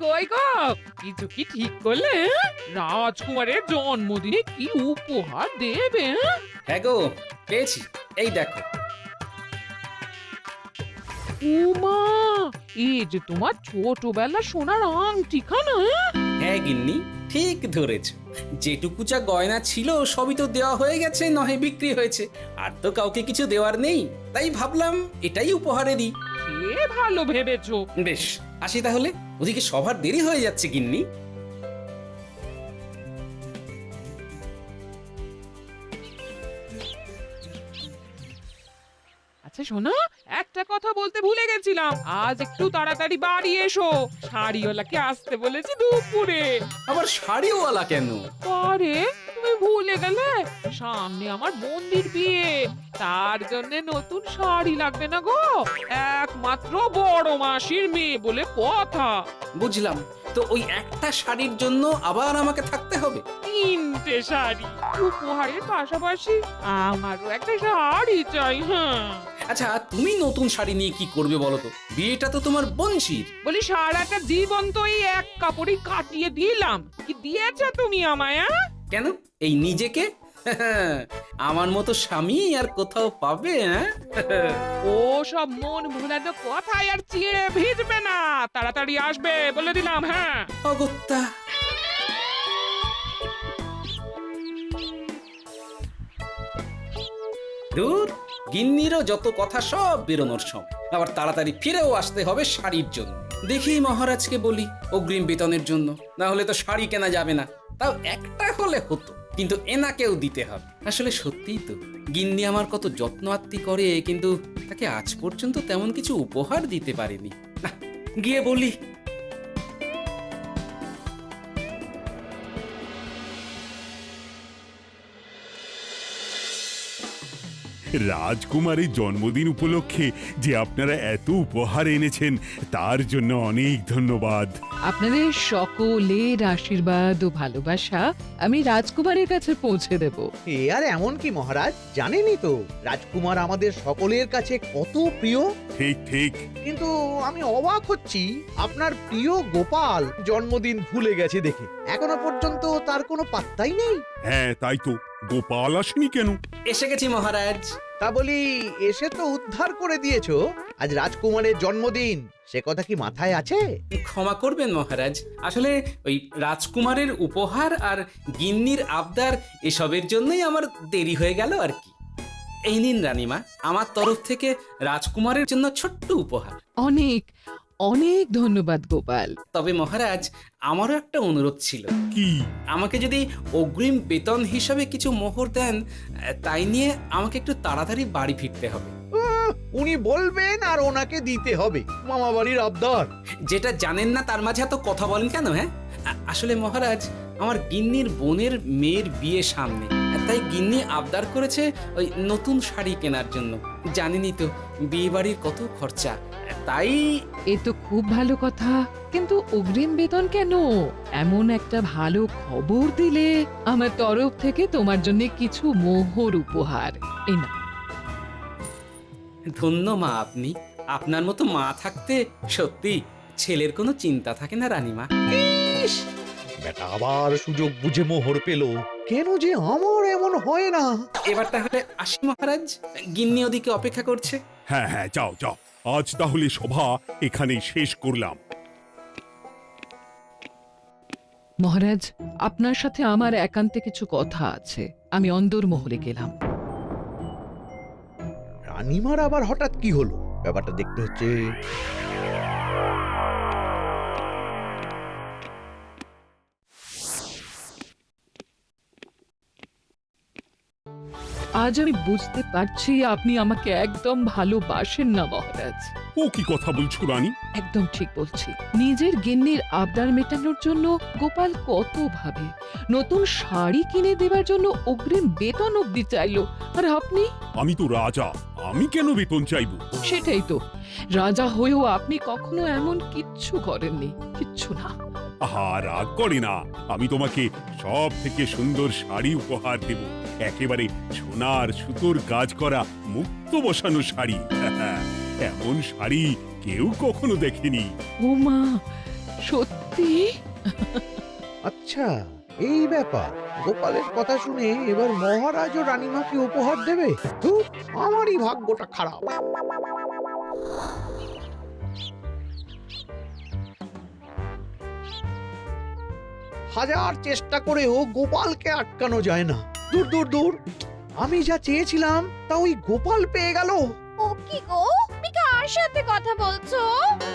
কই গো, কিছু কি ঠিক করলে? রাজকুমারের জন্মদিনে কি উপহার দেবে? হ্যাঁ গো, পেয়েছি। এই দেখো। উমা, এই যে তোমার ছোটবেলা সোনার আংটিখানা। হ্যাঁ গিন্নি, ঠিক ধরেছ। যেটুকু যা গয়না ছিল সবই তো দেওয়া হয়ে গেছে, নহে বিক্রি হয়েছে। আর তো কাউকে কিছু দেওয়ার নেই, তাই ভাবলাম এটাই উপহারে দিই। সে ভালো ভেবেছো। বেশ, আসি তাহলে। ওদিকে সবার দেরি হয়ে যাচ্ছে গিন্নি। আচ্ছা শোনো, একটা কথা বলতে ভুলে গেছিলাম। আজ একটু তাড়াতাড়ি বাড়ি এসো, শাড়িওয়ালাকে আসতে বলেছি দুপুরে। আবার শাড়িওয়ালা কেন? আরে তুমি ভুলে গেলে, সামনে আমার বোনদির বিয়ে, তার জন্য নতুন শাড়ি লাগবে না গো। একমাত্র বড় মাসির মেয়ে বলে কথা। বুঝলাম। তো ওই একটা শাড়ির জন্য আবার আমাকে থাকতে হবে? 3টে শাড়ি উপহারের পাশাপাশি আমারও একটা শাড়ি চাই। হ্যাঁ আচ্ছা, তুমি নতুন শাড়ি নিয়ে কি করবে বলো তো? বিয়েটা তো তোমার বংশীর। বলি, সারাটা জীবন তো এই এক কাপড়ই কাটিয়ে দিলাম, কি দিয়েছ তুমি আমায়? কেন, এই নিজেকে? আমার মতো স্বামী আর কোথাও পাবে? ও সব মন ভোলানো কথায় আর চিড়ে ভিজবে না, তাড়াতাড়ি আসবে বলে দিলাম। হ্যাঁ অগত্যা। দূর, গিন্নিরও যত কথা সব বেরোনোর সময়। আবার তাড়াতাড়ি ফিরেও আসতে হবে শাড়ির জন্য। দেখি মহারাজকে বলি অগ্রিম বেতনের জন্য, না হলে তো শাড়ি কেনা যাবে না। তাও একটা হলে হতো, কিন্তু এনাকেও দিতে হবে। আসলে সত্যিই তো, গিন্নি আমার কত যত্ন আত্তি করে, কিন্তু তাকে আজ পর্যন্ত তেমন কিছু উপহার দিতে পারিনি। না, গিয়ে বলি। রাজকুমারের জন্মদিন উপলক্ষে যে আপনারা এত উপহার এনেছেন তার জন্য অনেক ধন্যবাদ। আপনাদের সকলের আশীর্বাদ ও ভালোবাসা আমি রাজকুমারের কাছে পৌঁছে দেব। এ আর এমন কি মহারাজ, জানেনই তো রাজকুমার আমাদের সকলের কাছে কত প্রিয়। ঠিক ঠিক। কিন্তু আমি অবাক হচ্ছি আপনার প্রিয় গোপাল জন্মদিন ভুলে গেছে দেখে। এখনো পর্যন্ত তার কোনো পাত্তাই নেই। হ্যাঁ তাই তো, গোপাল আসেনি কেন? এসে গেছি মহারাজ। তা বলি, এসে তো উদ্ধার করে দিয়েছো। আজ রাজকুমারের জন্মদিন, সে কথা কি মাথায় আছে? ক্ষমা করবেন মহারাজ, আসলে ওই রাজকুমারের উপহার আর গিন্নির আবদার এসবের জন্যই আমার দেরি হয়ে গেল আর কি। এই নিন রানীমা, আমার তরফ থেকে রাজকুমারের জন্য ছোট্ট উপহার। অনেক অনেক ধন্যবাদ গোপাল। তবে মহারাজ, আমারও একটা অনুরোধ ছিল। কি? আমাকে যদি অগ্রিম বেতন হিসাবে কিছু মোহর দেন, তাই নিয়ে আমাকে একটু তাড়াতাড়ি বাড়ি ফিরতে হবে। উনি বলবেন আর ওনাকে দিতে হবে, মামা বাড়ির আবদার। যেটা জানেন না তার মাঝে এত কথা বলেন কেন? হ্যাঁ, আসলে মহারাজ, আমার গিন্নির বোনের মেয়ের বিয়ে সামনে, তাই গিন্নি আবদার করেছে ওই নতুন শাড়ি কেনার জন্য। জানেনই তো বিয়ে বাড়ির কত খরচা, তাই। এ তো খুব ভালো কথা, কিন্তু অগ্রিম বেতন কেন? এমন একটা ভালো খবর দিলে আমার তরফ থেকে তোমার জন্য কিছু মোহর উপহার। এই নাও। ধন্য মা আপনি। আপনার মতো মা থাকতে সত্যি ছেলের কোনো চিন্তা থাকে না রানীমা। ইস, বেটা আবার সুযোগ বুঝে মোহর পেল। কেন যে আমার এমন হয় না। এবার তাহলে আসি মহারাজ, গিন্নি ওদিকে অপেক্ষা করছে। হ্যাঁ হ্যাঁ, যাও যাও, আজ তাহলে সভা এখানেই শেষ করলাম। মহারাজ, আপনার সাথে আমার একান্তে কিছু কথা আছে, আমি অন্দরমহলে গেলাম। রানীমার আবার হঠাৎ কি হলো, ব্যাপারটা দেখতে হচ্ছে। আজ আমি বুঝতে পারছি আপনি আমাকে একদম ভালোবাসেন না মহারাজ। ও কি কথা বলছো রানী? একদম ঠিক বলছি। নিজের গিন্নির আবদার মেটানোর জন্য গোপাল কত ভাবে, নতুন শাড়ি কিনে দেবার জন্য অগ্রিম বেতন অব্দি চাইলো, আর আপনি? আমি তো রাজা, আমি কেন বেতন চাইবো? সেটাই তো, রাজা হয়েও আপনি কখনো এমন কিচ্ছু করেননি, কিচ্ছু না। আহা, রাগ করে না, আমি তোমাকে সব থেকে সুন্দর শাড়ি উপহার দেব। একেবারে সোনার সুতোর কাজ করা মুক্ত বসানো শাড়ি। এমন শাড়ি কেউ কখনো দেখেনি। ও মা, সত্যি? সত্যি? আচ্ছা, এই ব্যাপার। গোপালের কথা শুনে এবার মহারাজ ও রানীমাকে উপহার দেবে। ধুর, আমারই ভাগ্যটা খারাপ। হাজার চেষ্টা করেও গোপালকে আটকানো যায় না। দূর দূর দূর, আমি যা চেয়েছিলাম তা ওই গোপাল পেয়ে গেল। ও কি গো, তুমি কার সাথে কথা বলছো?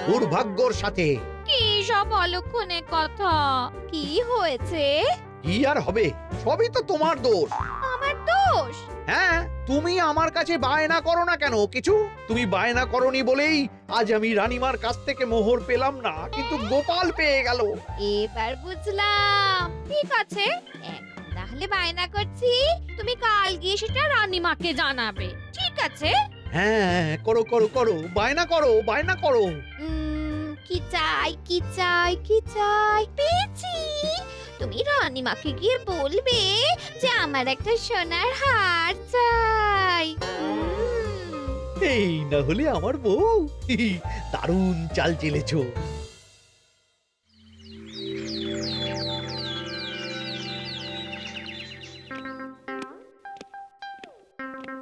দুর্ভাগ্যর সাথে। কি সব অলক্ষণে কথা? কি হয়েছে? কি আর হবে, সবই তো তোমার দোষ। আমার দোষ? হ্যাঁ, তুমি আমার কাছে বায়না করো না কেন কিছু? তুমি বায়না করনি বলেই আজ আমি রানীমার কাছ থেকে মোহর পেলাম না, কিন্তু গোপাল পেয়ে গেল। এবার বুঝলাম। ঠিক আছে, এখন তাহলে বায়না করছি, তুমি কাল গিয়ে সেটা রানীমাকে জানাবে। ঠিক আছে? হ্যাঁ, করো করো করো, বায়না করো, বায়না করো। কি চাই, কি চাই, কি চাই? পেয়েছি। তুমি রানীমাকে গিয়ে বলবে যে আমার একটা সোনার হার চাই। এই না হলে আমার বউ। দারুণ চাল চেলেছো।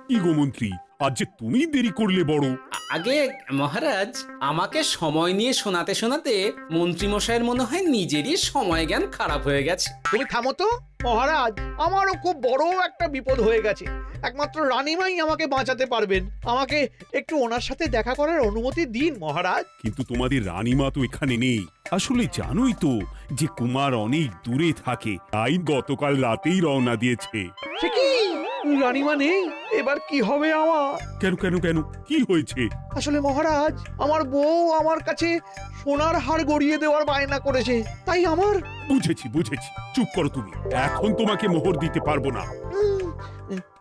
কি গো মন্ত্রী, আজ যে তুমি দেরি করলে বড়। আগে মহারাজ, আমাকে সময় নিয়ে শোনাতে শোনাতে মন্ত্রীমশাইয়ের মনে হয় নিজেরই সময় জ্ঞান খারাপ হয়ে গেছে। তুমি থামো তো মহারাজ, আমারও খুব বড় একটা বিপদ হয়ে গেছে। একমাত্র রানীমাই আমাকে বাঁচাতে পারবেন। আমাকে একটু ওনার সাথে দেখা করার অনুমতি দিন মহারাজ। কিন্তু তোমাদের রানীমা তো এখানে নেই। আসলে জানোই তো যে কুমার অনেক দূরে থাকে, তাই গতকাল রাতেই রওনা দিয়েছে। সে কি, রানীমা নেই? এবার কি হবে আমার? কেন কেন কেন, কি হয়েছে? আসলে মহারাজ, আমার বউ আমার কাছে সোনার হার গড়িয়ে দেওয়ার বায়না করেছে, তাই আমার। বুঝেছি বুঝেছি, চুপ করো তুমি। এখন তোমাকে মোহর দিতে পারবো না।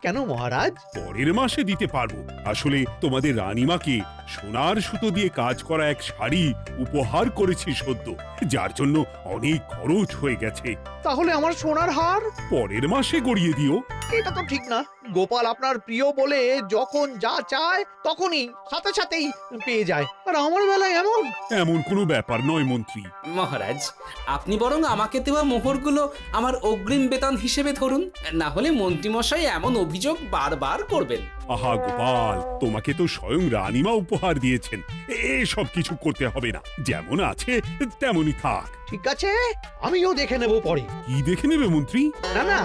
কেন মহারাজ? পরের মাসে দিতে পারবো। আসলে তোমাদের রানীমাকে সোনার সুতো দিয়ে কাজ করা এক শাড়ি উপহার করেছি সদ্য, যার জন্য অনেক খরচ হয়ে গেছে। তাহলে আমার সোনার হার পরের মাসে গড়িয়ে দিও। এটা তো ঠিক না। গোপাল আপনার প্রিয় বলে যখন যা চায় তখনই সাথে সাথেই পেয়ে যায়, আর আমার বেলায় এমন। এমন কোনো ব্যাপার নয় মন্ত্রী। মহারাজ, আপনি বরং আমাকে দেওয়া মোহরগুলো আমার অগ্রিম বেতন হিসেবে ধরুন, না হলে মন্ত্রীমশাই এমন অভিযোগ বারবার করবেন। আহা গোপাল, তোমাকে তো স্বয়ং রানীমা উপহার দিয়েছেন, এসব কিছু করতে হবে না। যেমন আছে তেমনই থাক। ঠিক আছে, আমিও দেখে নেব পরে। কি দেখে নেবে মন্ত্রী? না না,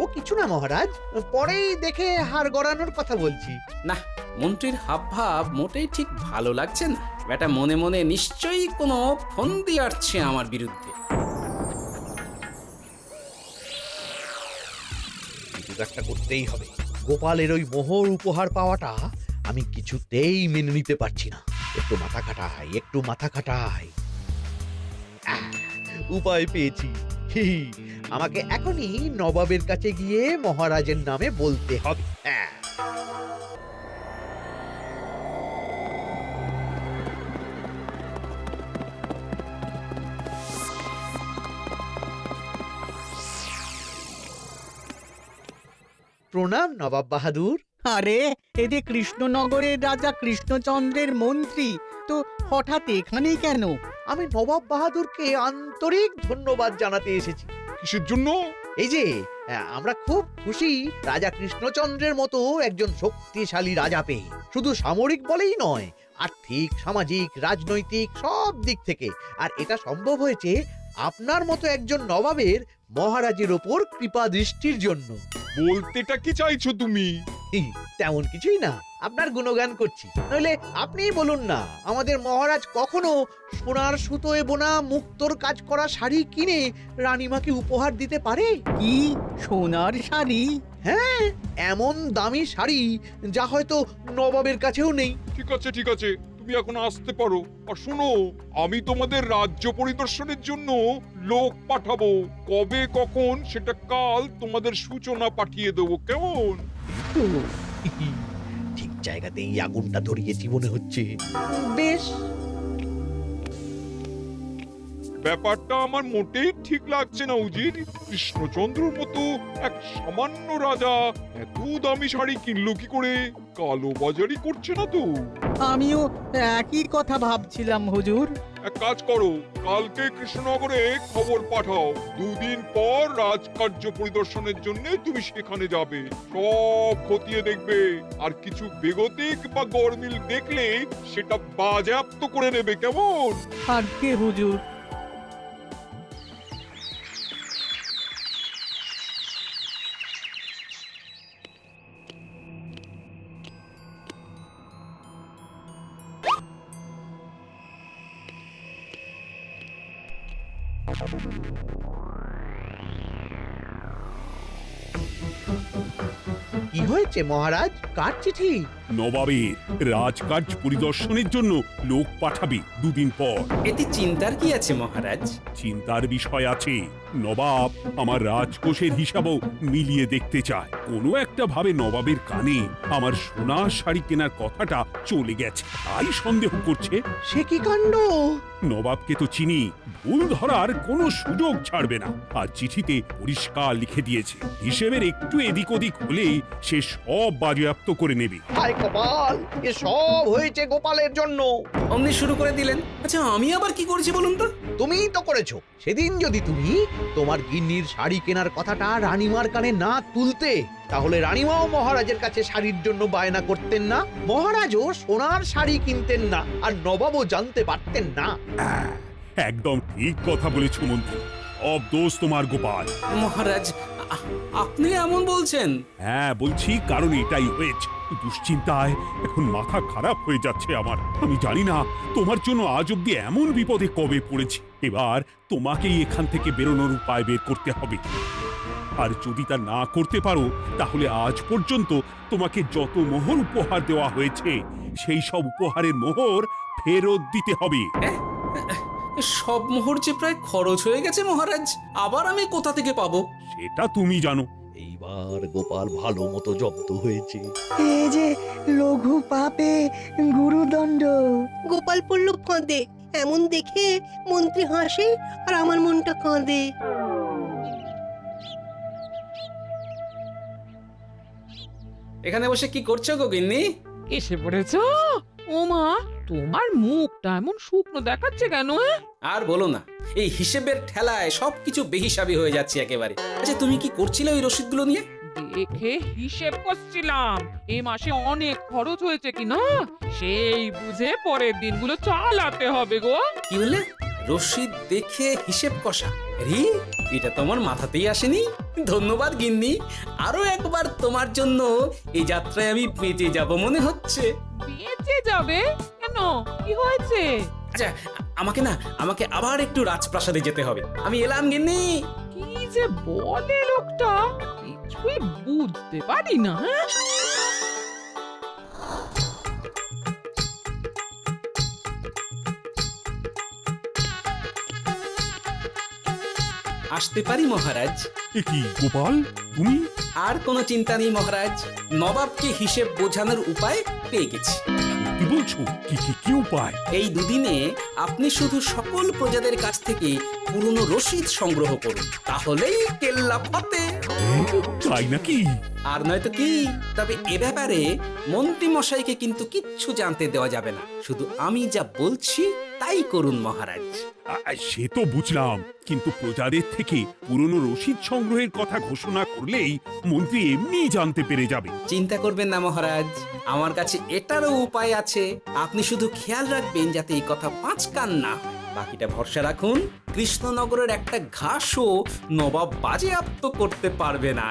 ও কিছু না মহারাজ, পরেই দেখে হার গড়ানোর কথা বলছি। না, মন্ত্রীর হাবভাব মোটেই ঠিক ভালো লাগছে না। বেটা মনে মনে নিশ্চয়ই কোনো ফন্দি আটছে আমার বিরুদ্ধে। কিছু একটা করতেই হবে। গোপালের ওই মোহর উপহার পাওয়াটা আমি কিছুতেই মেনে নিতে পারছি না। একটু মাথা খাটাই, একটু মাথা খাটাই। উপায় পেয়েছি। আমাকে এখনই নবাবের কাছে গিয়ে মহারাজের নামে বলতে হবে। প্রণাম নবাব বাহাদুর। আরে এ যে কৃষ্ণনগরের রাজা কৃষ্ণচন্দ্রের মন্ত্রী, তো হঠাৎ এখানেই কেন? আমি নবাব বাহাদুরকে আন্তরিক ধন্যবাদ জানাতে এসেছি। কিসের জন্য? এই যে আমরা খুব খুশি রাজা কৃষ্ণচন্দ্রের মতো একজন শক্তিশালী রাজা পেয়ে। শুধু সামরিক বলেই নয়, আর্থিক, সামাজিক, রাজনৈতিক সব দিক থেকে। আর এটা সম্ভব হয়েছে আপনার মতো একজন নবাবের মহারাজের ওপর কৃপা দৃষ্টির জন্য। বলতেটা কি চাইছো তুমি? তেমন কিছুই না, আপনার গুণগান করছি। নইলে আপনিই বলুন না, আমাদের মহারাজ কখনো সোনার সুতোয় বোনা মুক্তোর কাজ করা শাড়ি কিনে রানীমাকে উপহার দিতে পারে? কি সোনার শাড়ি? হ্যাঁ, এমন দামি শাড়ি যা হয়তো নবাবের কাছেও নেই। ঠিক আছে ঠিক আছে, তুমি এখন আসতে পারো। আর শোনো, আমি তোমাদের রাজ্য পরিদর্শনের জন্য লোক পাঠাবো। কবে কখন সেটা কাল তোমাদের সূচনা পাঠিয়ে দেবো, কেমন? ঠিক জায়গাতেই আগুনটা ধরিয়েছি মনে হচ্ছে। বেশ। ব্যাপারটা আমার মোটেই ঠিক লাগছে না উজির। কৃষ্ণচন্দ্রর মতো এক সামান্য রাজা এত দামি শাড়ি কিনলো কি করে? কালো বাজারি করছে না তো? আমিও একই কথা ভাবছিলাম হুজুর। এক কাজ করো, কালকে কৃষ্ণনগরে খবর পাঠাও, 2 দিন পর রাজকার্য পরিদর্শনের জন্য তুমি সেখানে যাবে। সব খতিয়ে দেখবে, আর কিছু বেগতিক বা গরমিল দেখলে সেটা বাজেয়াপ্ত করে নেবে, কেমন? আজ্ঞে হুজুর। কি হয়েছে মহারাজ? কার চিঠি? নবাবের রাজকার্য পরিদর্শনের জন্য লোক পাঠাবে 2 দিন পর। এতে চিন্তার কি আছে মহারাজ? চিন্তার বিষয় আছে। নবাব আমার রাজকোষের হিসাবও মিলিয়ে দেখতে চায়। কোনো একটা ভাবে নবাবের কানে আমার সোনার শাড়ি কেনার কথাটা চলে গেছে, তাই সন্দেহ করছে। সে কি কাণ্ড! নবাবকে তো চিনি, ভুল ধরার কোনো সুযোগ ছাড়বে না। আর চিঠিতে পরিষ্কার লিখে দিয়েছে, হিসেবের একটু এদিক ওদিক হলেই সে সব বাজেয়াপ্ত করে নেবে। হায় কপাল! এ সব হয়েছে গোপালের জন্য। অমনি শুরু করে দিলেন। আচ্ছা, আমি আবার কি করেছি বলুন তো? তুমিই তো করেছো। সেদিন যদি তুমি তোমার গিন্নির শাড়ি কেনার কথাটা রানীমার কানে না তুলতে, তাহলে রানীমাও মহারাজের কাছে শাড়ির জন্য বায়না করতেন না, মহারাজও সোনার শাড়ি কিনতেন না, আর নবাবও জানতে পারতেন না। একদম ঠিক কথা বলেছ মন্ত্রী, সব দোষ তোমার গোপাল। মহারাজ, আপনি এমন বলছেন? হ্যাঁ বলছি, কারণ এটাই হয়েছে। দুশ্চিন্তায় এখন মাথা খারাপ হয়ে যাচ্ছে আমার। আমি জানি না তোমার জন্য আজ অব্দি এমন বিপদে কবে পড়েছি। এবার তোমাকেই এখান থেকে বেরোনোর উপায় বের করতে হবে। আর যদি তা না করতে পারো, তাহলে আজ পর্যন্ত তোমাকে যত মোহর উপহার দেওয়া হয়েছে, সেই সব উপহারের মোহর ফেরত দিতে হবে। সব মোহর যে প্রায় খরচ হয়ে গেছে মহারাজ, আবার আমি কোথা থেকে পাবো? সেটা তুমি জানো। এইবার গোপাল ভালো মতো জব্দ হয়েছে। এ যে লঘু পাপে গুরুদণ্ড। গোপাল পড়ল কাঁদে, এমন দেখে মন্ত্রী হাসে আর আমার মনটা কাঁদে। এখানে বসে কি করছো গো গিন্নি? এসে পড়েছো? ও মা, তোমার মুখটা এমন শুকনো দেখাচ্ছে কেন? আর বলো না, এই হিসেবের ঠেলায় সবকিছু বেহিসাবি হয়ে যাচ্ছে একেবারে। আচ্ছা, তুমি কি করছিলে ওই রসিদগুলো নিয়ে? দেখে হিসেব করছিলাম এই মাসে অনেক খরচ হয়েছে কিনা, সেই বুঝে পরের দিনগুলো চালাতে হবে গো। কি বললে? রসিদ দেখে হিসেব কষা? রি, এটা তোমার মাথাতেই আসেনি। ধন্যবাদ গিন্নি, আরো একবার তোমার জন্য এই যাত্রায় আমি বেঁচে যাব মনে হচ্ছে। বেঁচে যাবে কেন? কি হয়েছে? আচ্ছা, আমাকে আবার একটু রাজপ্রাসাদে যেতে হবে। আমি এলাম গিন্নি। কি যে বলে লোকটা, কিছুই বুঝতে পারি না। আসতে পারি মহারাজ? এ কি গোপাল, তুমি? আর কোনো চিন্তা নেই মহারাজ, নবাবকে হিসেব বোঝানোর উপায় পেয়ে গেছি। কি বলছো? কি উপায়? এই দুদিনে আপনি শুধু সকল প্রজাদের কাছ থেকে পুরনো রসিদ সংগ্রহ করুন, তাহলেই কেল্লা ফতে। তাই নাকি? আর নয়তো কি? তবে এ ব্যাপারে মন্ত্রী মশাইকে কিন্তু কিচ্ছু জানতে দেওয়া যাবে না। শুধু আমি যা বলছি তাই করুন মহারাজ। সে তো বুঝলাম, কিন্তু প্রজাদের থেকে পুরনো রসিদ সংগ্রহের কথা ঘোষণা করলেই মন্ত্রী এমনি জানতে পেরে যাবে। চিন্তা করবেন না মহারাজ, আমার কাছে এটারও উপায় আছে। আপনি শুধু খেয়াল রাখবেন যাতে এই কথা 5 কান না হয়। বাকিটা ভরসা রাখুন, কৃষ্ণনগরের একটা ঘাসও নবাব বাজেয়াপ্ত করতে পারবে না।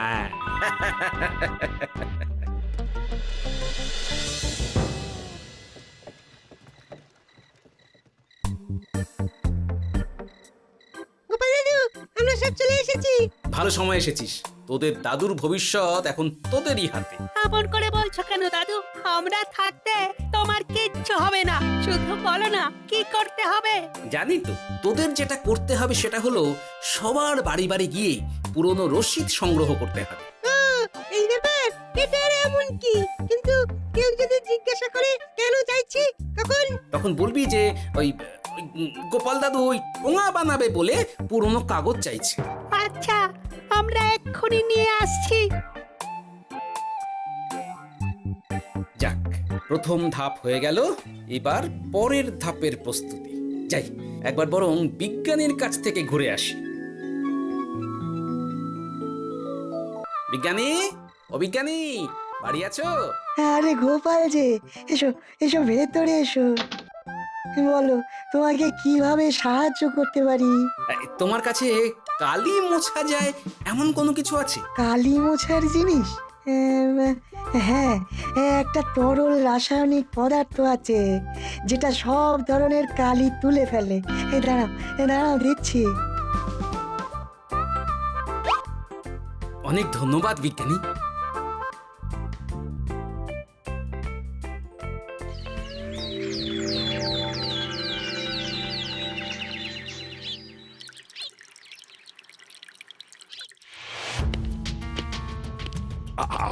গোপাল দাদু, আমরা সব চলে এসেছি। ভালো সময় এসেছিস, তোদের দাদুর ভবিষ্যৎ এখন তোদেরই হাতে। আপন করে বলছো কেন দাদু? আমরা থাকতে তোমার কিচ্ছু হবে না, শুধু বলো না কি করতে হবে। জানি তো, তোদের যেটা করতে হবে সেটা হলো সবার বাড়ি বাড়ি গিয়ে পুরনো রসিদ সংগ্রহ করতে হবে। এই ব্যাপার, এটা এমন কি? কিন্তু কেউ যদি জিজ্ঞাসা করে কেন চাইছি, তখন বলবি যে ওই গোপাল দাদু ওই টোঙা বানাবে বলে পুরনো কাগজ চাইছে। আচ্ছা, আমরা এক্ষুনি নিয়ে আসছি। যাক, প্রথম ধাপ হয়ে গেল, এবার পরের ধাপের প্রস্তুতি। যাই একবার বরং বিজ্ঞানীর কাছ থেকে ঘুরে আসি। বিজ্ঞানী, ও বিজ্ঞানী, বাড়ি আছো? আরে গোপাল যে, এসো এসো ভেতরে এসো। বলো, তোমাকে কিভাবে সাহায্য করতে পারি? তোমার কাছে কালি মোছা যায় এমন কোনো কিছু আছে? কালি মোছার জিনিস? হ্যাঁ, একটা তরল রাসায়নিক পদার্থ আছে যেটা সব ধরনের কালি তুলে ফেলে। দাঁড়াও দিচ্ছি। অনেক ধন্যবাদ বিজ্ঞানী।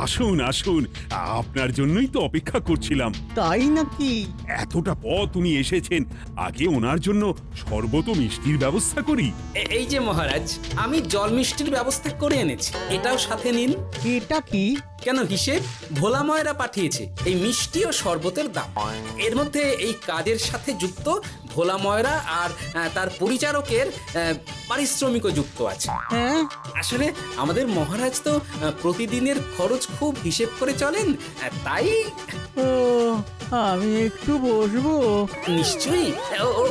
আসুন আসুন, আপনার জন্যই তো অপেক্ষা করছিলাম। তাই নাকি? এতটা পথ উনি এসেছেন, আগে ওনার জন্য শরবত ও মিষ্টির ব্যবস্থা করি। এই যে মহারাজ, আমি জল মিষ্টির ব্যবস্থা করে এনেছি, এটাও সাথে নিন। এটা কি? কেন হিসেব? ভোলা ময়রা পাঠিয়েছে এই মিষ্টি ও শরবতের দাম। এর মধ্যে এই কাজের সাথে যুক্ত ভোলা ময়রা আর তার পরিচারকের পারিশ্রমিকও যুক্ত আছে। হ্যাঁ, আসলে আমাদের মহারাজ তো প্রতিদিনের খরচ খুব হিসেব করে চলেন, তাই। ও, আমি একটু বসবো? নিশ্চয়ই,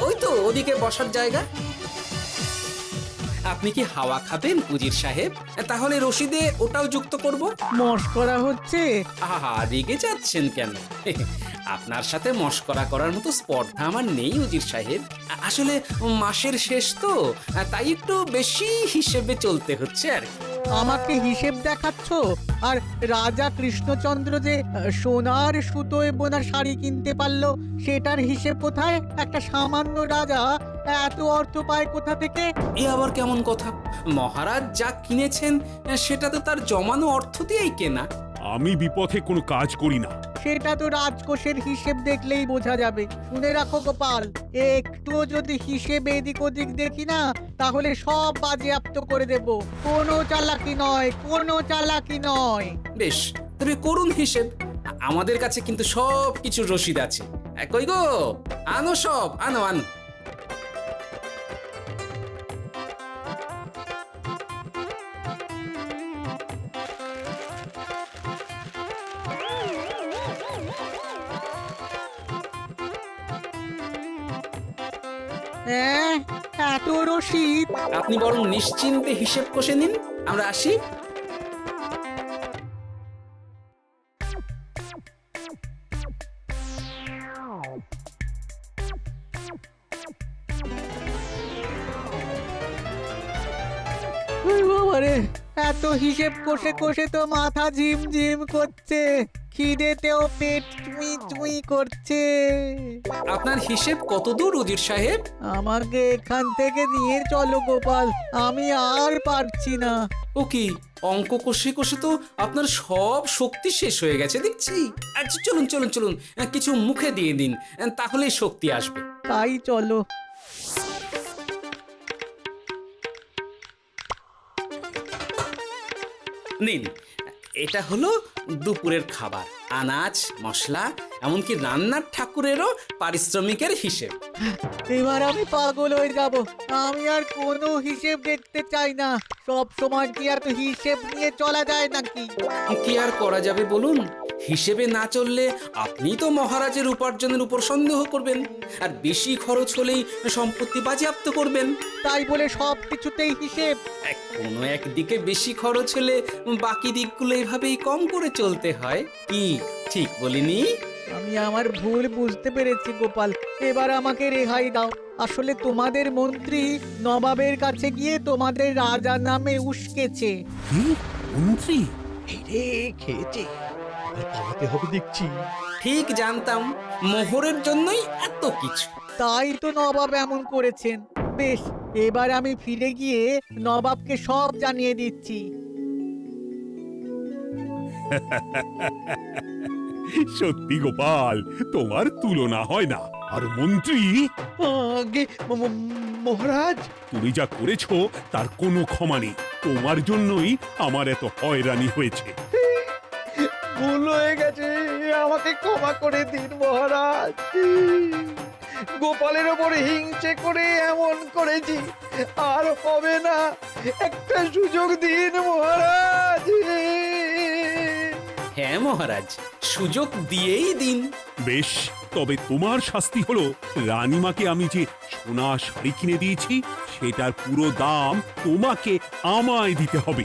ওই তো ওদিকে বসার জায়গা। আপনি কি হাওয়া খাবেন উজির সাহেব? তাহলে রশিদে ওটাও যুক্ত করব। মস্করা হচ্ছে? আহা, রেগে যাচ্ছেন কেন? আপনার সাথে মস্করা করার মতো স্পর্ধা আমার নেই উজির সাহেব। আসলে মাসের শেষ তো, তাই একটু বেশি হিসেবে চলতে হচ্ছে আর কি। আমাকে হিসেব দেখাচ্ছ? আর রাজা কৃষ্ণচন্দ্র যে সোনার সুতোয় বোনা শাড়ি কিনতে পারলো, সেটার হিসেব কোথায়? একটা সামান্য রাজা এত অর্থ পায় কোথা থেকে? এ আবার কেমন কথা? মহারাজ যা কিনেছেন সেটা তো তার জমানো অর্থ দিয়েই কেনা। আমি বিপথে কোনো কাজ করি না। সেটা তো রাজকোষের হিসেব দেখলেই বোঝা যাবে। শুনে রাখো গোপাল, একটুও যদি হিসেব এদিক ওদিক দেখি না, তাহলে সব বাজেয়াপ্ত করে দেব। কোনো চালাকি নয়, কোনো চালাকি নয়। বেশ, তবে করুন হিসেব। আমাদের কাছে কিন্তু সব কিছু রসিদ আছে। কই গো, আনো সব, আনো আনো। হ্যাঁ, এত রসিদ? আপনি বরং নিশ্চিন্তে হিসেব কষে নিন, আমরা আসি। বাবারে, এত হিসেব কষে কষে তো মাথা ঝিমঝিম করছে, খিদেতেও পেট চুই চুই করছে। আপনার হিসেব কত দূর উজির সাহেব? আমাকে এখান থেকে নিয়ে চলো গোপাল, আমি আর পারছি না। ও কি, অঙ্ক কষে কষে তো আপনার সব শক্তি শেষ হয়ে গেছে দেখছি। আচ্ছা চলুন চলুন চলুন, কিছু মুখে দিয়ে দিন, তাহলেই শক্তি আসবে। তাই চলো। নিন, এটা হলো দুপুরের খাবার, আনাজ মশলা এমনকি রান্নার ঠাকুরেরও পারিশ্রমিকের হিসেব। এবার আমি পাগল হয়ে যাব। আমি আর কোনো হিসেব দেখতে চাই না। সব সময় কি আর হিসেব নিয়ে চলা যায় নাকি? কি আর করা যাবে বলুন? হিসেবে না চললে আপনি তো মহারাজের উপার্জনের উপর সন্দেহ করবেন, আর বেশি খরচ হলেই সম্পত্তি বাজেয়াপ্ত করবেন। তাই বলে সব কিছুতেই হিসেব? কোনো একদিকে বেশি খরচ হলে বাকি দিকগুলো এভাবেই কম করে চলতে হয়। কি ঠিক বলিনি? আমি আমার ভুল বুঝতে পেরেছি গোপাল, এবার আমাকে রেহাই দাও। আসলে তোমাদের মন্ত্রী নবাবের কাছে গিয়ে তোমাদের রাজা নামে উস্কেছে। কি? মন্ত্রী? এই রে, খেয়েছে, এবার পালাতে হবে দেখছি। ঠিক জানতাম, মোহরের জন্যই এত কিছু। তাই তো নবাব এমন করেছেন। বেশ, এবার আমি ফিরে গিয়ে নবাবকে সব জানিয়ে দিচ্ছি। সত্যি গোপাল, তোমার তুলনা হয় না। আর মন্ত্রী, আগে মহারাজ, তুমি যা করেছো তার কোনো ক্ষমা নেই। তোমার জন্যই আমার এত হয়রানি হয়েছে। ভুল হয়ে গেছে, আমাকে ক্ষমা করে দিন মহারাজ। গোপালের ওপর হিংসে করে এমন করেছি, আর হবে না। একটা সুযোগ দিন মহারাজ। হ্যাঁ মহারাজ, সুযোগ দিয়েই দিন। বেশ, তবে তোমার শাস্তি হলো রানীমাকে আমি যে সোনা শাড়ি কিনে দিয়েছি সেটার পুরো দাম তোমাকে আমায় দিতে হবে।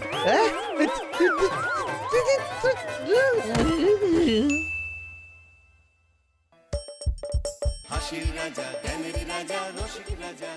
হাসির রাজা, জ্ঞানের রাজা, রসিক রাজা।